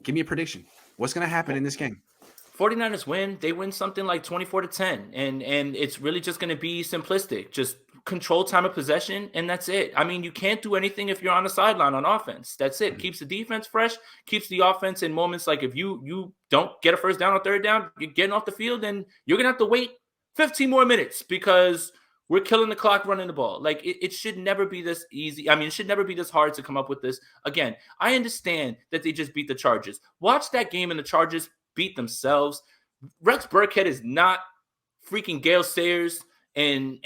Give me a prediction. What's going to happen in this game? 49ers win. They win something like 24-10. And it's really just going to be simplistic. Just control time of possession, and that's it. I mean, you can't do anything if you're on the sideline on offense. That's it. Keeps the defense fresh, keeps the offense in moments like if you don't get a first down or third down, you're getting off the field, and you're going to have to wait 15 more minutes because we're killing the clock running the ball. Like, it should never be this easy. I mean, it should never be this hard to come up with this. Again, I understand that they just beat the Chargers. Watch that game and the Chargers beat themselves. Rex Burkhead is not freaking Gale Sayers, and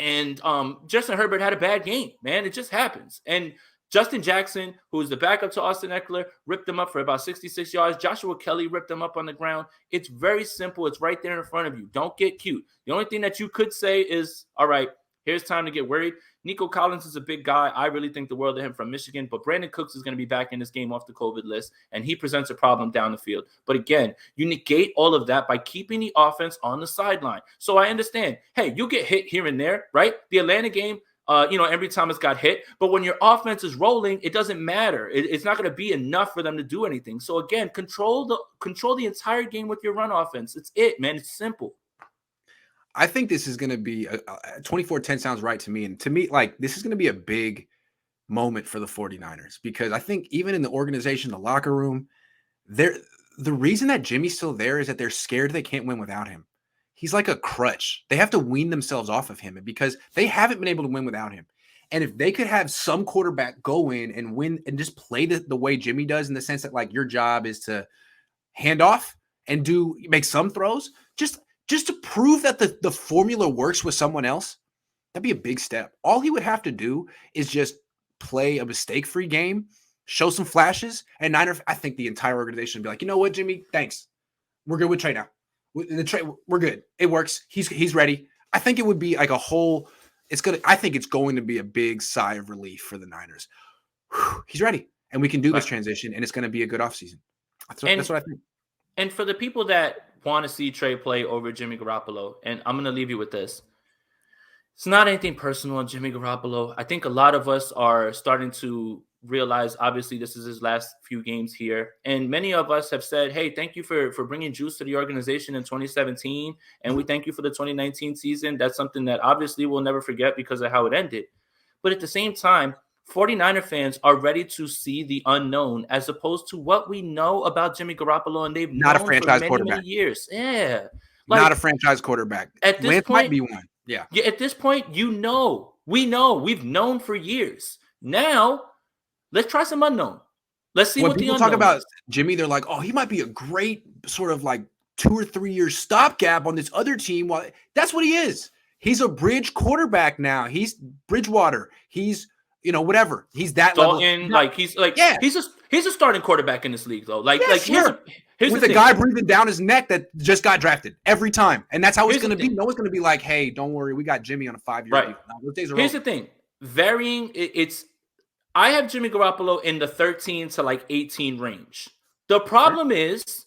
Justin Herbert had a bad game, man. It just happens. And Justin Jackson, who is the backup to Austin Eckler, ripped them up for about 66 yards. Joshua Kelly ripped them up on the ground. It's very simple. It's right there in front of you. Don't get cute. The only thing that you could say is, all right, here's time to get worried. Nico Collins is a big guy. I really think the world of him from Michigan. But Brandon Cooks is going to be back in this game off the COVID list, and he presents a problem down the field. But again, you negate all of that by keeping the offense on the sideline. So I understand, hey, you get hit here and there, right? The Atlanta game, every time it's got hit. But when your offense is rolling, it doesn't matter. It's not going to be enough for them to do anything. So again, control the entire game with your run offense. It's it, man. It's simple. I think this is going to be a 24-10 sounds right to me. And to me, like, this is going to be a big moment for the 49ers, because I think even in the organization, the locker room, the reason that Jimmy's still there is that they're scared they can't win without him. He's like a crutch. They have to wean themselves off of him because they haven't been able to win without him. And if they could have some quarterback go in and win and just play the way Jimmy does, in the sense that, like, your job is to hand off and make some throws, just to prove that the formula works with someone else, that'd be a big step. All he would have to do is just play a mistake-free game, show some flashes, and I think the entire organization would be like, you know what, Jimmy, thanks. We're good with Trey now. We're good. It works. He's ready. I think it would be like I think it's going to be a big sigh of relief for the Niners. He's ready, and we can do this transition, and it's going to be a good offseason. That's what I think. And for the people that want to see Trey play over Jimmy Garoppolo, and I'm going to leave you with this. It's not anything personal on Jimmy Garoppolo. I think a lot of us are starting to realize, obviously, this is his last few games here. And many of us have said, hey, thank you for bringing juice to the organization in 2017. And we thank you for the 2019 season. That's something that obviously we'll never forget because of how it ended. But at the same time, 49er fans are ready to see the unknown as opposed to what we know about Jimmy Garoppolo, and they've not known a franchise for quarterback. Many years. Yeah. Not a franchise quarterback. At this Lance point, might be one. Yeah. At this point, we know. We've known for years. Now, let's try some unknown. Let's see what the unknown talk about is. Jimmy, they're like, oh, he might be a great sort of like 2 or 3 year stopgap on this other team. Well, that's what he is. He's a bridge quarterback now. He's Bridgewater. He's whatever. He's that Dalton, level. He's a starting quarterback in this league, though. Here's with the a guy breathing down his neck that just got drafted every time, and that's how it's going to be. No one's going to be like, "Hey, don't worry, we got Jimmy on a 5-year right. deal." No, those days are Here's over. the thing: varying. I have Jimmy Garoppolo in the 13 to 18 range. The problem is,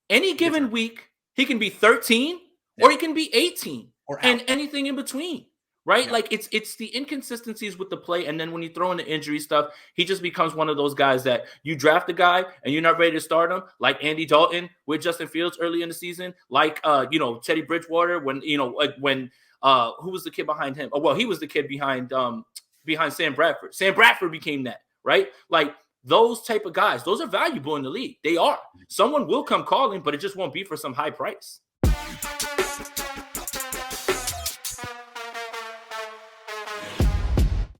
any given week he can be 13 or he can be 18 and anything in between. Right? Yeah. Like it's the inconsistencies with the play. And then when you throw in the injury stuff, he just becomes one of those guys that you draft a guy and you're not ready to start him, like Andy Dalton with Justin Fields early in the season, like Teddy Bridgewater when who was the kid behind him? Oh, well, he was the kid behind Sam Bradford. Sam Bradford became that, right? Like those type of guys, those are valuable in the league. They are. Someone will come calling, but it just won't be for some high price.